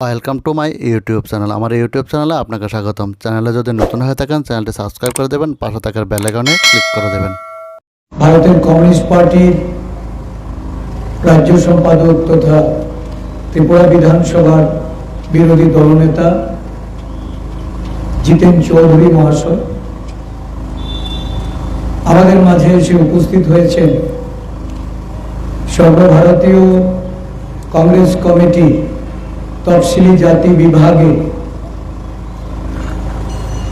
Welcome to my YouTube channel. আমার YouTube চ্যানেলে আপনাকে স্বাগতম। চ্যানেলে যদি নতুন হয়ে থাকেন চ্যানেলটি সাবস্ক্রাইব করে দেবেন, পাশে থাকার বেল আইকনে ক্লিক করে দেবেন। ভারতের কমিউনিস্ট পার্টির রাজ্য সম্পাদক তথা ত্রিপুরা বিধানসভার বিরোধী দলনেতা জিতেন চৌধুরী মহাশয় আমাদের মাঝে এসে উপস্থিত হয়েছেন সর্বভারতীয় কংগ্রেস কমিটি তফসিলি জাতি বিভাগে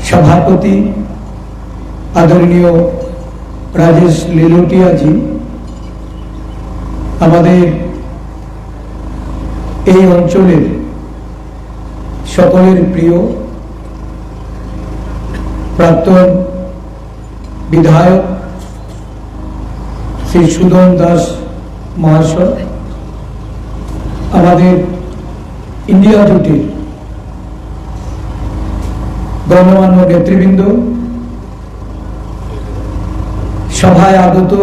সভাপতি আদরণীয় রাজেশ লিলোটিয়াজি, আমাদের এই অঞ্চলের সকলের প্রিয় প্রাক্তন বিধায়ক শ্রী সুদন দাস মহাশয়, আমাদের ইন্ডিয়া জোটের গণ্যমান্য নেতৃবৃন্দ, সভায় আগত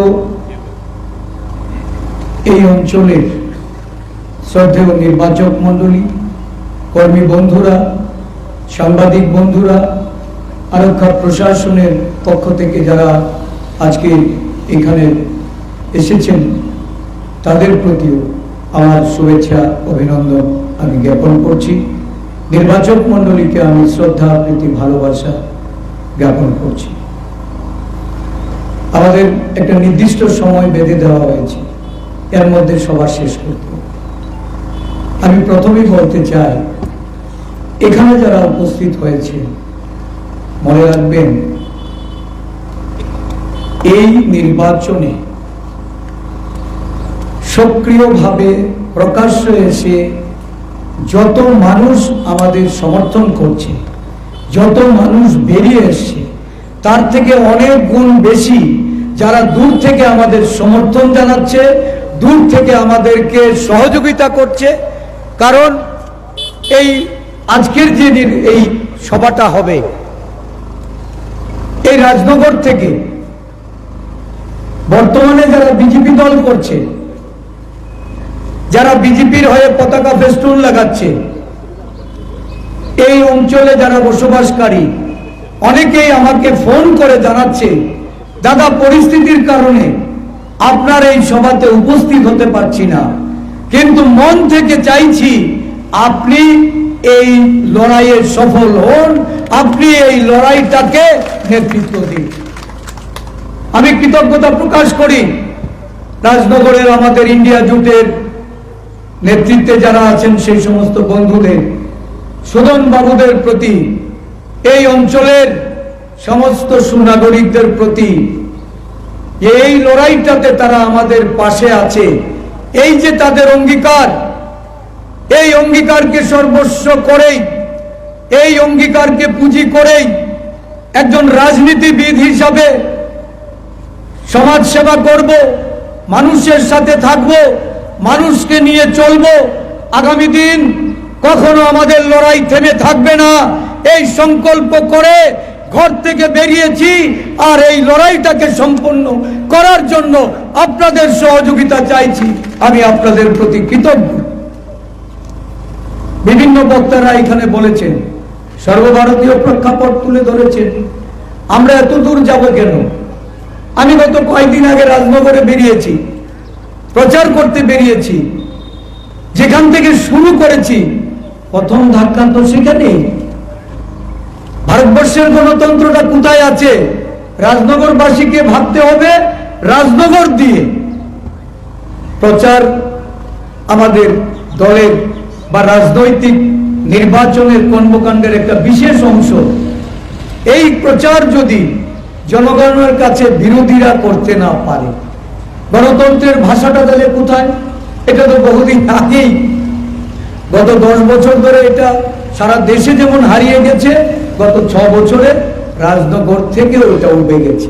এই অঞ্চলের শ্রদ্ধেয় নির্বাচক মণ্ডলী, কর্মী বন্ধুরা, সাংবাদিক বন্ধুরা, আরক্ষা প্রশাসনের পক্ষ থেকে যারা আজকে এখানে এসেছেন তাদের প্রতিও আমার শুভেচ্ছা অভিনন্দন আমি জ্ঞাপন করছি। নির্বাচক মণ্ডলীকে আমি শ্রদ্ধা প্রীতি ভালোবাসা জ্ঞাপন করছি। আমাদের একটা নির্দিষ্ট সময় বেঁধে দেওয়া হয়েছে, এর মধ্যে সভা শেষ করতে হবে। আমি প্রথমেই বলতে চাই, এখানে যারা উপস্থিত হয়েছে মনে রাখবেন, এই নির্বাচনে সক্রিয়ভাবে প্রকাশ্যে এসে যত মানুষ আমাদের সমর্থন করছে, যত মানুষ বেরিয়ে এসছে, তার থেকে অনেক গুণ বেশি যারা দূর থেকে আমাদের সমর্থন জানাচ্ছে, দূর থেকে আমাদেরকে সহযোগিতা করছে। কারণ এই আজকের যে এই সভাটা হবে, এই রাজনগর থেকে বর্তমানে যারা বিজেপি দল করছে, যারা বিজেপির হয়ে পতাকা ফেস্টুন লাগাচ্ছে, এই অঞ্চলে যারা বসবাসকারী অনেকেই আমাকে ফোন করে জানাচ্ছে, দাদা পরিস্থিতির কারণে আপনার এই সভাতে উপস্থিত হতে পারছি না, কিন্তু মন থেকে চাইছি আপনি এই লড়াইয়ে সফল হন, আপনি এই লড়াইটাকে নেতৃত্ব দিন। আমি কৃতজ্ঞতা প্রকাশ করি রাজনগরের আমাদের ইন্ডিয়া জোটের নেতৃত্বে যারা আছেন সেই সমস্ত বন্ধুদের, সুদন বাবুদের প্রতি, এই অঞ্চলের সমস্ত সুনাগরিকদের প্রতি, এই লড়াইটাতে তারা আমাদের পাশে আছে। এই যে তাদের অঙ্গীকার, এই অঙ্গীকারকে সর্বস্ব করেই, এই অঙ্গীকারকে পুঁজি করেই একজন রাজনীতিবিদ হিসাবে সমাজ সেবা করব, মানুষের সাথে থাকব, মানুষকে নিয়ে চলব, আগামী দিন কখনো আমাদের লড়াই থেমে থাকবে না, এই সংকল্প করে ঘর থেকে বেরিয়েছি। আর এই লড়াইটাকে সম্পন্ন করার জন্য আপনাদের সহযোগিতা চাইছি। আমি আপনাদের প্রতি কৃতজ্ঞ। বিভিন্ন বক্তারা এখানে বলেছেন, সর্বভারতীয় প্রেক্ষাপট তুলে ধরেছেন, আমরা এত দূর যাব কেন? আমি গত কয়েকদিন আগে রাজনগরে বেরিয়েছি, প্রচার করতে বেরিয়েছি। যেখান থেকে শুরু করেছি, প্রথম ধাক্কা তো সেখানে। ভারতবর্ষের গণতন্ত্রটা কোথায় আছে? রাজনগরবাসীকে ভাবতে হবে রাজনগর দিয়ে। প্রচার আমাদের দলের বা রাজনৈতিক নির্বাচনের কর্মকাণ্ডের একটা বিশেষ অংশ। এই প্রচার যদি জনগণের কাছে বিরোধীরা করতে না পারে, গণতন্ত্রের ভাষাটা তাহলে কোথায়? এটা তো বহুদিন আগেই, গত 10 বছর ধরে এটা সারা দেশে যেমন হারিয়ে গেছে, গত 6 বছরে রাজনগর থেকে ওটা উঠে গেছে।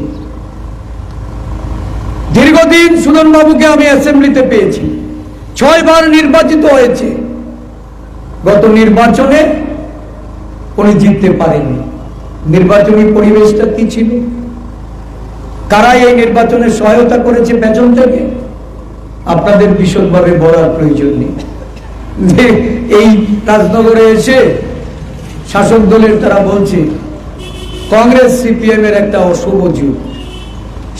দীর্ঘদিন সুদন বাবুকে আমি অ্যাসেম্বলিতে পেয়েছি, 6 বার নির্বাচিত হয়েছে। গত নির্বাচনে উনি জিততে পারেননি। নির্বাচনী পরিবেশটা কি ছিল? কারা এই নির্বাচনে সহায়তা করেছে পেছন থেকে? আপনাদের বিশদভাবে বলার প্রয়োজন নেই। যে এই রাজনগরে এসে শাসক দলের তারা বলছে কংগ্রেস সিপিএম এর একটা অশুভ জোট,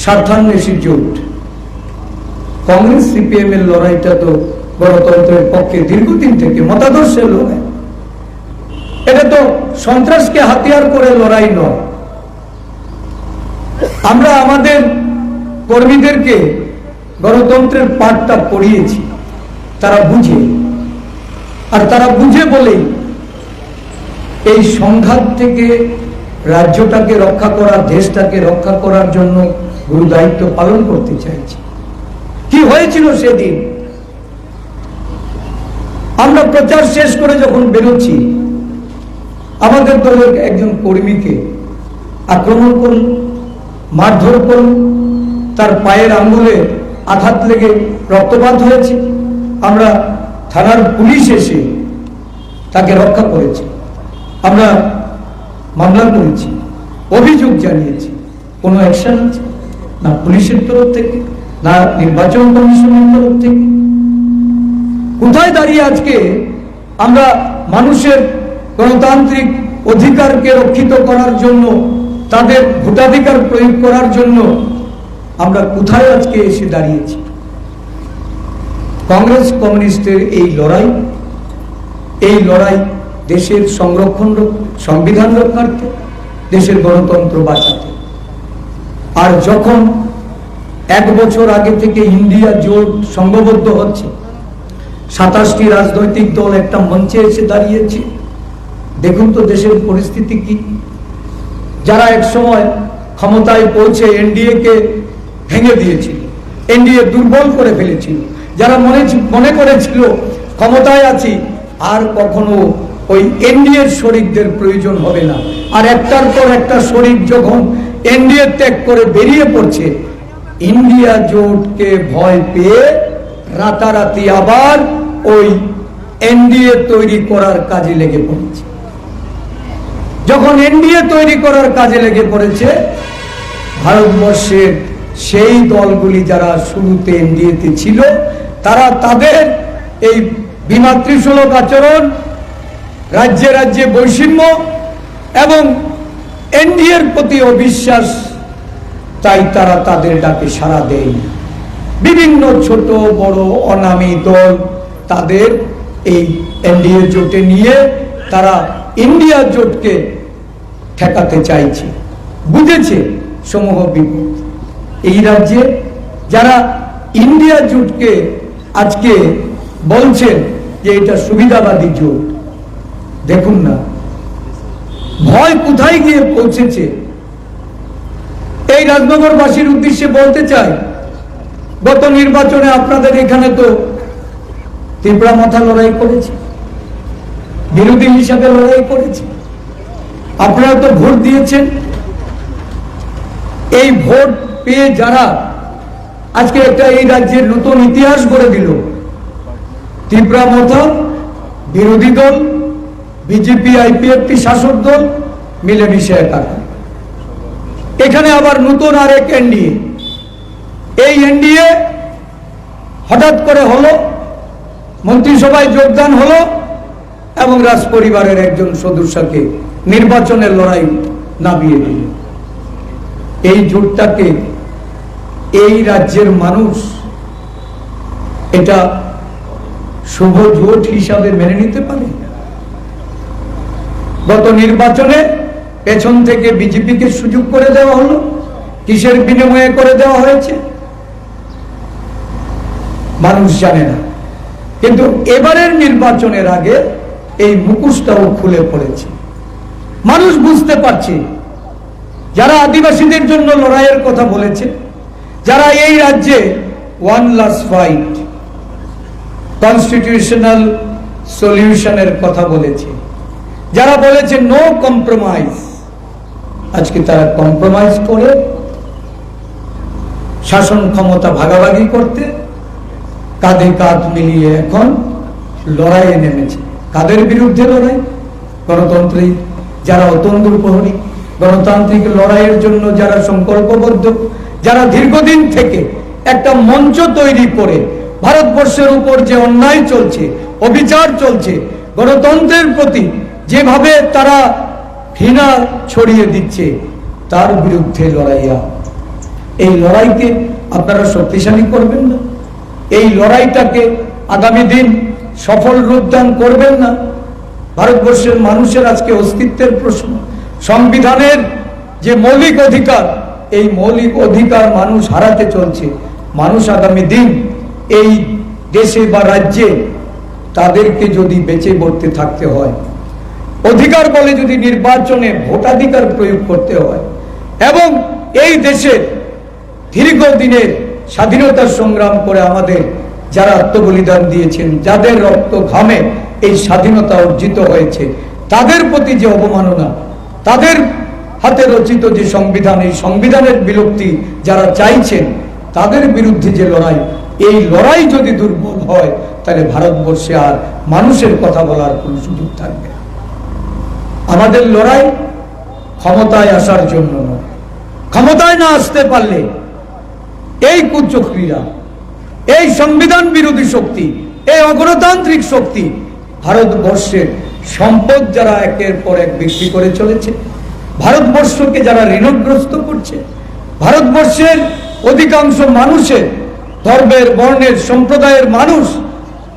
স্বার্থান্বেষী জোট। কংগ্রেস সিপিএম এর লড়াইটা তো গণতন্ত্রের পক্ষে দীর্ঘদিন থেকে মতাদর্শের লড়াই। এটা তো সন্ত্রাসকে হাতিয়ার করে লড়াই নয়। আমরা আমাদের কর্মীদেরকে গণতন্ত্রের পাঠটা পড়িয়েছি, তারা বুঝে, আর তারা বুঝে বলেই এই সংঘাত থেকে রাজ্যটাকে রক্ষা করা, দেশটাকে রক্ষা করার জন্য গুরু দায়িত্ব পালন করতে চাইছে। কি হয়েছিল সেদিন? আমরা প্রচার শেষ করে যখন বেরোচ্ছি, আমাদের দলের একজন কর্মীকে আক্রমণ করল, মারধর করল, তার পায়ের আঙ্গুলে আঘাত লেগে রক্তপাত হয়েছে। আমরা থানার পুলিশ এসে তাকে রক্ষা করেছে। আমরা মামলা করেছি, অভিযোগ জানিয়েছি। কোনো অ্যাকশন আছে না পুলিশের তরফ থেকে, না নির্বাচন কমিশনের তরফ থেকে। কোথায় দাঁড়িয়ে আজকে আমরা মানুষের গণতান্ত্রিক অধিকারকে রক্ষিত করার জন্য, তাদের ভোটাধিকার প্রয়োগ করার জন্য আমরা কোথায় আজকে এসে দাঁড়িয়েছি? কংগ্রেস কমিউনিস্টের এই লড়াই দেশের সংরক্ষণ, সংবিধান রক্ষার্থে, দেশের গণতন্ত্র বাঁচাতে। আর যখন 1 বছর আগে থেকে ইন্ডিয়া জোট সংঘবদ্ধ হচ্ছে, 27টি রাজনৈতিক দল একটা মঞ্চে এসে দাঁড়িয়েছে, দেখুন তো দেশের পরিস্থিতি কি। যারা একসময় ক্ষমতায় পৌঁছে এনডিএ কে ভেঙে দিয়েছিল, এনডিএ দুর্বল করে ফেলেছিল, যারা মনে করেছিল ক্ষমতায় আছি আর কখনো ওই এনডিএর শরিকদের প্রয়োজন হবে না, আর একটার পর একটা শরিক যখন এনডিএ ত্যাগ করে বেরিয়ে পড়ছে, ইন্ডিয়া জোটকে ভয় পেয়ে রাতারাতি আবার ওই এনডিএ তৈরি করার কাজে লেগে পড়েছে। যখন এনডিএ তৈরি করার কাজে লেগে পড়েছে, ভারতবর্ষের সেই দলগুলি যারা শুরুতে এনডিএতে ছিল, তারা তাদের এই বিমাতৃসুলভ আচরণ, রাজ্যে রাজ্যে বৈষম্য এবং এনডিএর প্রতি অবিশ্বাস, তাই তারা তাদের ডাকে সাড়া দেয়। বিভিন্ন ছোট বড় অনামী দল তাদের এই এনডিএ জোটে নিয়ে তারা ইন্ডিয়া জোটকে ঠেকাতে চাইছে। বুঝেছে সমূহ বিপদ। এই রাজ্যে যারা ইন্ডিয়া জোটকে আজকে বলছেন যে এটা সুবিধাবাদী জোট, দেখুন না ভয় কোথায় গিয়ে পৌঁছেছে। এই রাজনগরবাসীর উদ্দেশ্যে বলতে চাই, গত নির্বাচনে আপনাদের এখানে তো তীব্রা মাথা লড়াই করেছে, বিরোধী হিসাবে লড়াই করেছে, আপনারা তো ভোট দিয়েছেন। এই ভোট পেয়ে যারা আজকে একটা এই রাজ্যের নতুন ইতিহাস গড়ে দিল, তীব্রা মাথা বিরোধী দল, বিজেপি আইপিএফটি শাসক দল মিলেমিশে একাকার। এখানে আবার নতুন আরেক এনডিএ, এই এনডিএ হঠাৎ করে হলো, মন্ত্রিসভায় যোগদান হলো এবং রাজপরিবারের একজন সদস্যকে নির্বাচনের লড়াই নামিয়ে দিল। এই জোটটাকে এই রাজ্যের মানুষ এটা শুভ জোট হিসাবে মেনে নিতে পারে? গত নির্বাচনে পেছন থেকে বিজেপিকে সুযোগ করে দেওয়া হলো, কিসের বিনিময়ে করে দেওয়া হয়েছে মানুষ জানে না। কিন্তু এবারের নির্বাচনের আগে এই মুখোশটাও খুলে পড়েছে। মানুষ বুঝতে পারছে, যারা আদিবাসীদের জন্য লড়াইয়ের কথা বলেছে, যারা এই রাজ্যে ওয়ান লাস্ট ফাইট, কনস্টিটিউশনাল সলিউশনের কথা বলেছে, যারা বলেছে নো কম্প্রোমাইজ, আজকে তারা কম্প্রোমাইজ করে শাসন ক্ষমতা ভাগাভাগি করতে কাঁধে কাঁধ মিলিয়ে এখন লড়াইয়ে নেমেছে। কাদের বিরুদ্ধে লড়াই? গণতন্ত্রে যারা অতন্দ্র প্রহরী, গণতান্ত্রিক লড়াইয়ের জন্য যারা সংকল্পবদ্ধ, যারা দীর্ঘদিন থেকে একটা মঞ্চ তৈরি করে ভারতবর্ষের উপর যে অন্যায় চলছে, অবিচার চলছে, গণতন্ত্রের প্রতি যেভাবে তারা ঘৃণা ছড়িয়ে দিচ্ছে, তার বিরুদ্ধে লড়াইয়া এই লড়াইকে আপনারা শক্তিশালী করবেন না? এই লড়াইটাকে আগামী দিন সফল রূপদান করবেন না? ভারতবর্ষের মানুষের আজকে অস্তিত্বের প্রশ্ন, সংবিধানের যে মৌলিক অধিকার, এই মৌলিক অধিকার মানুষ হারাতে চলছে। মানুষ আগামী দিন এই দেশে বা রাজ্যে তাদেরকে যদি বেঁচে বলতে থাকতে হয়, অধিকার বলে যদি নির্বাচনে ভোটাধিকার প্রয়োগ করতে হয়, এবং এই দেশের দীর্ঘদিনের স্বাধীনতার সংগ্রাম করে আমাদের যারা আত্মবলিদান দিয়েছেন, যাদের রক্ত ঘামে এই স্বাধীনতা অর্জিত হয়েছে, তাদের প্রতি যে অবমাননা, তাদের হাতে রচিত যে সংবিধান, এই সংবিধানের বিলুপ্তি যারা চাইছেন, তাদের বিরুদ্ধে যে লড়াই, এই লড়াই যদি দুর্বল হয়, তাহলে ভারতবর্ষে আর মানুষের কথা বলার কোনো সুযোগ থাকবে না। আমাদের লড়াই ক্ষমতায় আসার জন্য নয়। ক্ষমতায় না আসতে পারলে এই কুচক্রীরা, এই সংবিধান বিরোধী শক্তি, এই অগণতান্ত্রিক শক্তি ভারতবর্ষের সম্পদ যারা একের পর এক বিক্রি করে চলেছে, ভারতবর্ষকে যারা ঋণগ্রস্ত করছে, ভারতবর্ষের অধিকাংশ মানুষের ধর্মের, বর্ণের, সম্প্রদায়ের মানুষ,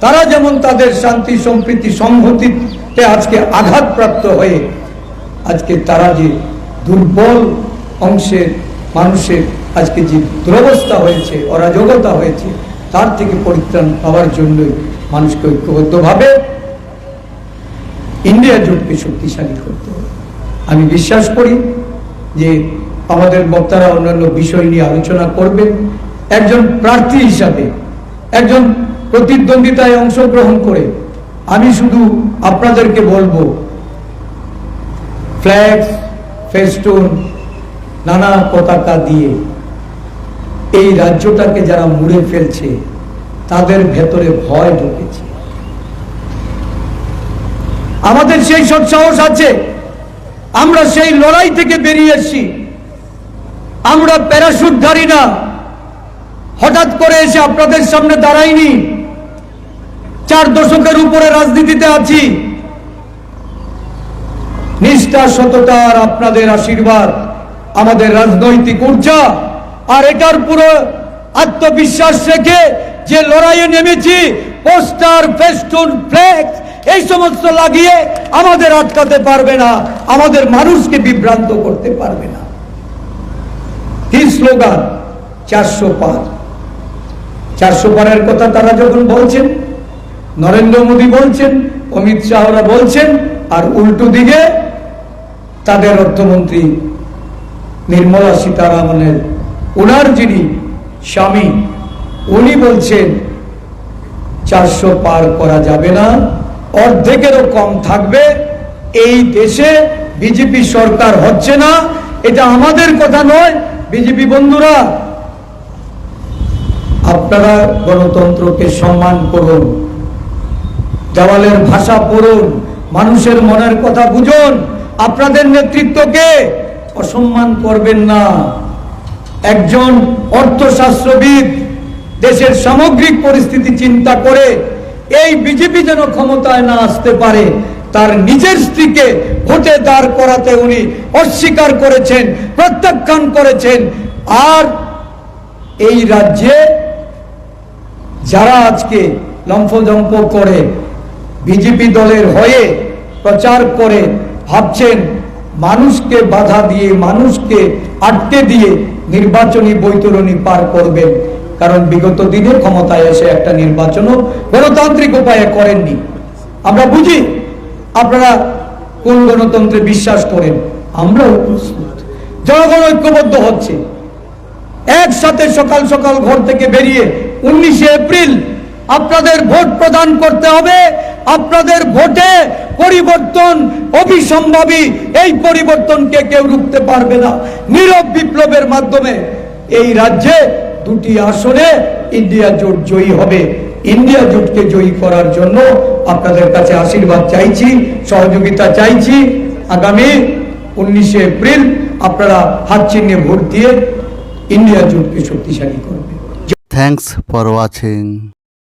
তারা যেমন তাদের শান্তি, সম্প্রীতি, সংহতিতে আজকে আঘাতপ্রাপ্ত হয়ে আজকে তারা যে দুর্বল অংশের মানুষের আজকে যে দুরবস্থা হয়েছে, অরাজকতা হয়েছে, তার থেকে পরিত্রাণ পাওয়ার জন্যই মানুষকে ঐক্যবদ্ধভাবে ইন্ডিয়া জোটকে শক্তিশালী করতে হবে। আমি বিশ্বাস করি যে আমাদের বক্তারা অন্যান্য বিষয় নিয়ে আলোচনা করবেন। একজন প্রার্থী হিসাবে, একজন প্রতিদ্বন্দ্বিতায় অংশগ্রহণ করে আমি শুধু আপনাদেরকে বলবো, ফ্ল্যাগ, ফেস্টুন, নানা পতাকা দিয়ে এই রাজ্যটাকে যারা মুড়ে ফেলছে, তাদের ভেতরে ভয় ঢুকেছে। আমাদের সেই সৎসাহস আছে, আমরা সেই লড়াই থেকে বেরিয়ে এসেছি। আমরা প্যারাশুটধারী না, হঠাৎ করে এসে আপনাদের সামনে দাঁড়াইনি। 4 দশকের উপরে রাজনীতিতে আছি। নিষ্ঠা, সততা আর আপনাদের আশীর্বাদ আমাদের রাজনৈতিক ঊর্জা, আর এটার পুরো আত্মবিশ্বাস রেখে যে লড়াইয়ে নেমেছি, পোস্টার, ফেস্টুন, ফ্ল্যাগ এই সমস্ত লাগিয়ে আমাদের আটকাতে পারবে না, আমাদের মানুষকে বিভ্রান্ত করতে পারবে না। কি স্লোগান? 400 পার। 400 পারের কথা তারা যখন বলছেন, নরেন্দ্র মোদী বলছেন, অমিত শাহরা বলছেন, আর উল্টো দিকে তাদের অর্থমন্ত্রী নির্মলা সীতারামনের ওনার যিনি স্বামী, উনি বলছেন 400 পার করা যাবে না, অর্ধেকেরও কম থাকবে। এই দেশে বিজেপি সরকার হচ্ছে না। এটা আমাদের কথা নয়। বিজেপি বন্ধুরা, আপনারা গণতন্ত্রকে সম্মান করুন, দেওয়ালের ভাষা পড়ুন, মানুষের মনের কথা বুঝুন, আপনাদের নেতৃত্বকে অসম্মান করবেন না। একজন অর্থশাস্ত্রবিদ দেশের সামগ্রিক পরিস্থিতি চিন্তা করে এই বিজেপি যেন ক্ষমতায় না আসতে পারে, তার নিজের স্ত্রীকে ভোটে দাঁড় করাতে উনি অস্বীকার করেছেন, প্রত্যাখ্যান করেছেন। আর এই রাজ্যে যারা আজকে লম্ফজম্প করে বিজেপি দলের হয়ে প্রচার করে ভাবছেন মানুষকে বাধা দিয়ে, মানুষকে আটকে দিয়ে নির্বাচনী বৈতরণী পার করবেন, কারণ বিগত দিনে ক্ষমতায় এসে একটা নির্বাচনও গণতান্ত্রিক উপায়ে করেননি। আমরা বুঝি আপনারা কোন গণতন্ত্রে বিশ্বাস করেন, আমরাও প্রস্তুত। জনগণ ঐক্যবদ্ধ হচ্ছে, একসাথে সকাল সকাল ঘর থেকে বেরিয়ে 19শে এপ্রিল আপনাদের ভোট প্রদান করতে হবে। আপনাদের ভোটে পরিবর্তন অবিসম্ভাবী, এই পরিবর্তনকে কেউ রুখতে পারবে না। নীরব বিপ্লবের মাধ্যমে এই রাজ্যে 2টি আসনে ইন্ডিয়া জোট জয়ী হবে। ইন্ডিয়া জোটকে জয়ী করার জন্য আপনাদের কাছে আশীর্বাদ চাইছি, সহযোগিতা চাইছি। আগামী 19শে এপ্রিল আপনারা হাত চিহ্নে ভোট দিয়ে ইন্ডিয়া জোটকে শক্তিশালী করবেন। Thanks for watching.